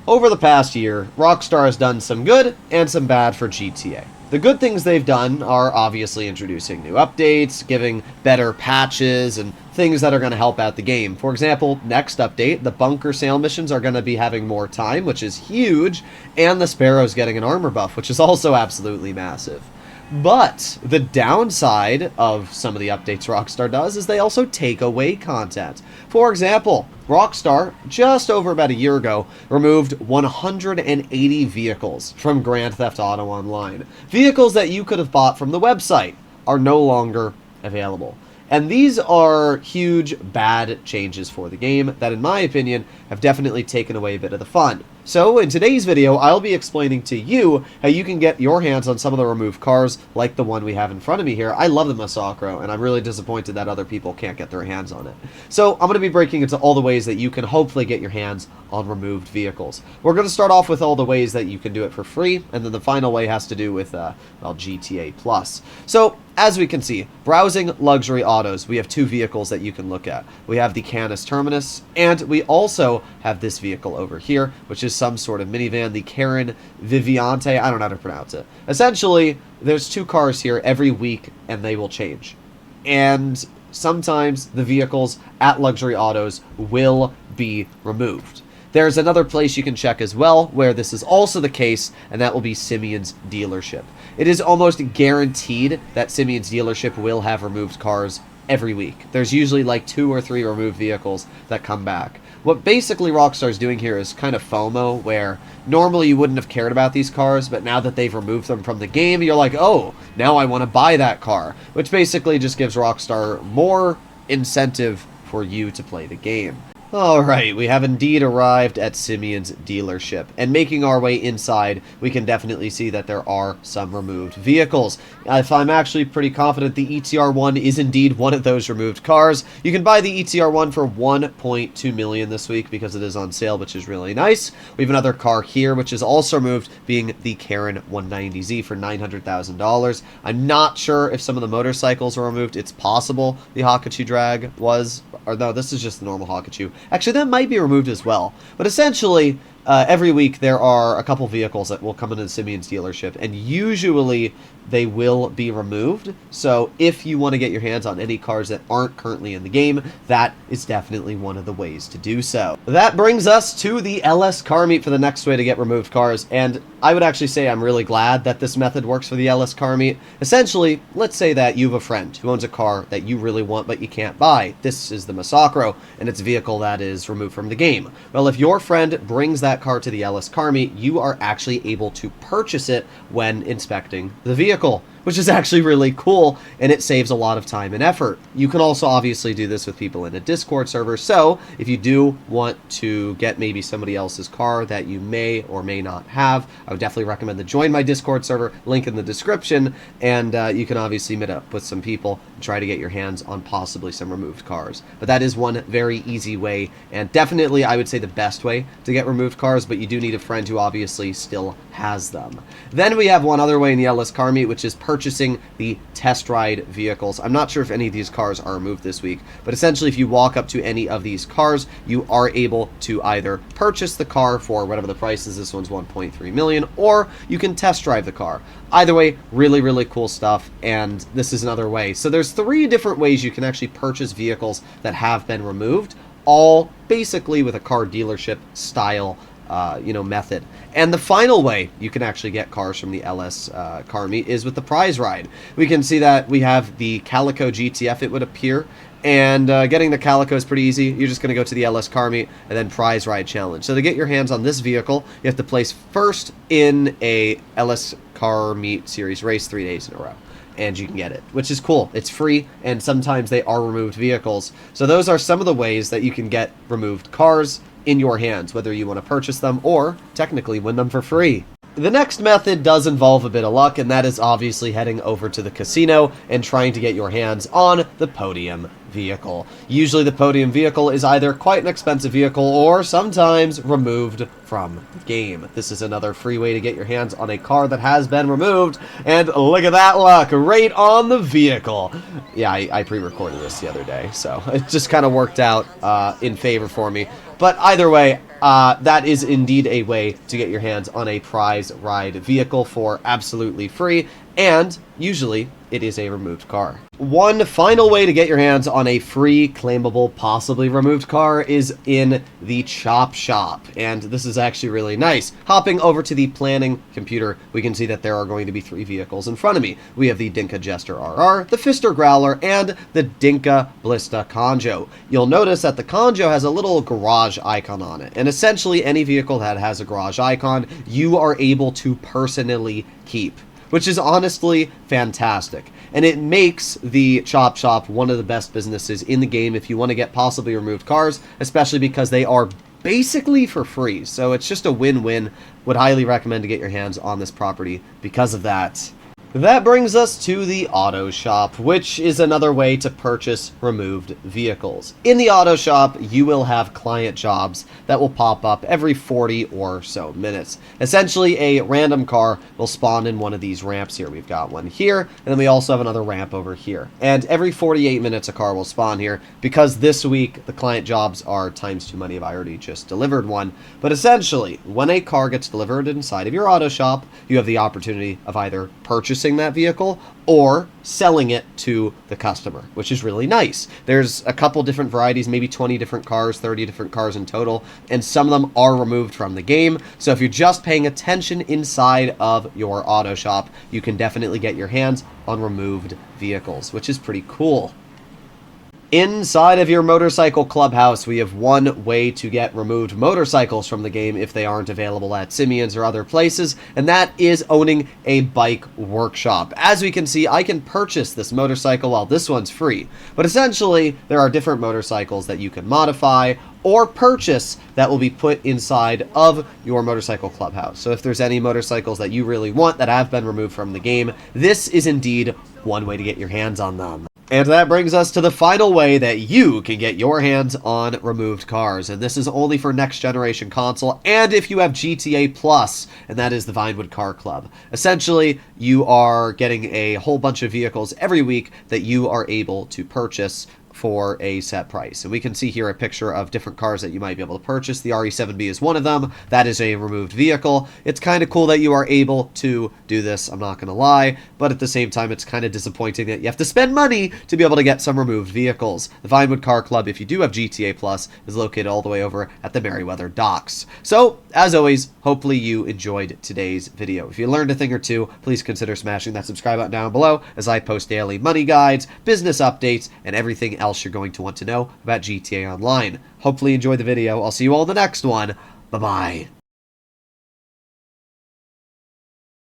Over the past year, Rockstar has done some good and some bad for GTA. The good things they've done are obviously introducing new updates, giving better patches, and things that are going to help out the game. For example, next update, the bunker sale missions are going to be having more time, which is huge, and the Sparrow's getting an armor buff, which is also absolutely massive. But the downside of some of the updates Rockstar does is they also take away content. For example, Rockstar, just over about a year ago, removed 180 vehicles from Grand Theft Auto Online. Vehicles that you could have bought from the website are no longer available. And these are huge, bad changes for the game that, in my opinion, have definitely taken away a bit of the fun. So, in today's video, I'll be explaining to you how you can get your hands on some of the removed cars, like the one we have in front of me here. I love the Massacro, and I'm really disappointed that other people can't get their hands on it. So, I'm going to be breaking into all the ways that you can hopefully get your hands on removed vehicles. We're going to start off with all the ways that you can do it for free, and then the final way has to do with, well, GTA Plus. So, as we can see, browsing luxury autos, we have two vehicles that you can look at. We have the Canis Terminus, and we also have this vehicle over here, which is some sort of minivan, the Karen Viviante. I don't know how to pronounce it. Essentially, there's two cars here every week, and they will change. And sometimes the vehicles at luxury autos will be removed. There's another place you can check as well where this is also the case, and that will be Simeon's dealership. It is almost guaranteed that Simeon's dealership will have removed cars every week. There's usually like 2 or 3 removed vehicles that come back. What basically Rockstar's doing here is kind of FOMO, where normally you wouldn't have cared about these cars, but now that they've removed them from the game, you're like, oh, now I want to buy that car, which basically just gives Rockstar more incentive for you to play the game. Alright, we have indeed arrived at Simeon's dealership, and making our way inside, we can definitely see that there are some removed vehicles. If I'm actually pretty confident the ETR1 is indeed one of those removed cars, you can buy the ETR1 for $1.2 million this week because it is on sale, which is really nice. We have another car here, which is also removed, being the Karen 190Z for $900,000. I'm not sure if some of the motorcycles are removed. It's possible the Hakachu Drag was, or no, this is just the normal Hakachu. Actually, that might be removed as well. But essentially, every week there are a couple vehicles that will come into Simeon's dealership, and usually they will be removed. So if you want to get your hands on any cars that aren't currently in the game, that is definitely one of the ways to do so. That brings us to the LS car meet for the next way to get removed cars, and I would actually say I'm really glad that this method works for the LS car meet. Essentially, let's say that you have a friend who owns a car that you really want but you can't buy. This is the Massacro, and it's a vehicle that is removed from the game. Well, if your friend brings that car to the LS car meet, you are actually able to purchase it when inspecting the vehicle, which is actually really cool, and it saves a lot of time and effort. You can also obviously do this with people in a Discord server, so if you do want to get maybe somebody else's car that you may or may not have, I would definitely recommend to join my Discord server, link in the description, and you can obviously meet up with some people and try to get your hands on possibly some removed cars. But that is one very easy way, and definitely I would say the best way to get removed cars, but you do need a friend who obviously still has them. Then we have one other way in the LS car meet, which is purchasing the test ride vehicles. I'm not sure if any of these cars are removed this week, but essentially if you walk up to any of these cars, you are able to either purchase the car for whatever the price is. This one's 1.3 million, or you can test drive the car. Either way, really, really cool stuff, and this is another way. So there's 3 different ways you can actually purchase vehicles that have been removed, all basically with a car dealership style method. And the final way you can actually get cars from the LS car meet is with the prize ride. We can see that we have the Calico GTF, it would appear, and getting the Calico is pretty easy. You're just going to go to the LS car meet and then prize ride challenge. So to get your hands on this vehicle, you have to place first in a LS car meet series race 3 days in a row, and you can get it, which is cool. It's free, and sometimes they are removed vehicles. So those are some of the ways that you can get removed cars in your hands, whether you want to purchase them or technically win them for free. The next method does involve a bit of luck, and that is obviously heading over to the casino and trying to get your hands on the podium vehicle. Usually the podium vehicle is either quite an expensive vehicle or sometimes removed from the game. This is another free way to get your hands on a car that has been removed, and look at that luck, right on the vehicle. Yeah, I pre-recorded this the other day, so it just kind of worked out in favor for me. But either way, that is indeed a way to get your hands on a prize ride vehicle for absolutely free, and usually it is a removed car. One final way to get your hands on a free, claimable, possibly removed car is in the chop shop, and this is actually really nice. Hopping over to the planning computer, we can see that there are going to be 3 vehicles in front of me. We have the Dinka Jester RR, the Fister Growler, and the Dinka Blista Conjo. You'll notice that the Conjo has a little garage icon on it, and essentially any vehicle that has a garage icon, you are able to personally keep, which is honestly fantastic. And it makes the chop shop one of the best businesses in the game if you want to get possibly removed cars, especially because they are basically for free. So it's just a win-win. Would highly recommend to get your hands on this property because of that. That brings us to the auto shop, which is another way to purchase removed vehicles. In the auto shop, you will have client jobs that will pop up every 40 or so minutes. Essentially, a random car will spawn in one of these ramps here. We've got one here, and then we also have another ramp over here. And every 48 minutes, a car will spawn here, because this week, the client jobs are times 2 money if I already just delivered one. But essentially, when a car gets delivered inside of your auto shop, you have the opportunity of either purchasing that vehicle or selling it to the customer, which is really nice. There's a couple different varieties, maybe 20 different cars, 30 different cars in total, and some of them are removed from the game. So if you're just paying attention inside of your auto shop, you can definitely get your hands on removed vehicles, which is pretty cool. Inside of your motorcycle clubhouse, we have one way to get removed motorcycles from the game if they aren't available at Simeon's or other places, and that is owning a bike workshop. As we can see, I can purchase this motorcycle while this one's free, but essentially there are different motorcycles that you can modify or purchase that will be put inside of your motorcycle clubhouse. So if there's any motorcycles that you really want that have been removed from the game, this is indeed one way to get your hands on them. And that brings us to the final way that you can get your hands on removed cars. And this is only for next generation console and if you have GTA Plus, and that is the Vinewood Car Club. Essentially, you are getting a whole bunch of vehicles every week that you are able to purchase for a set price. And we can see here a picture of different cars that you might be able to purchase. The RE7B is one of them. That is a removed vehicle. It's kind of cool that you are able to do this, I'm not going to lie, but at the same time, it's kind of disappointing that you have to spend money to be able to get some removed vehicles. The Vinewood Car Club, if you do have GTA Plus, is located all the way over at the Merriweather Docks. So, as always, hopefully you enjoyed today's video. If you learned a thing or two, please consider smashing that subscribe button down below as I post daily money guides, business updates, and everything else you're going to want to know about GTA Online. Hopefully you enjoyed the video. I'll see you all in the next one. Bye-bye.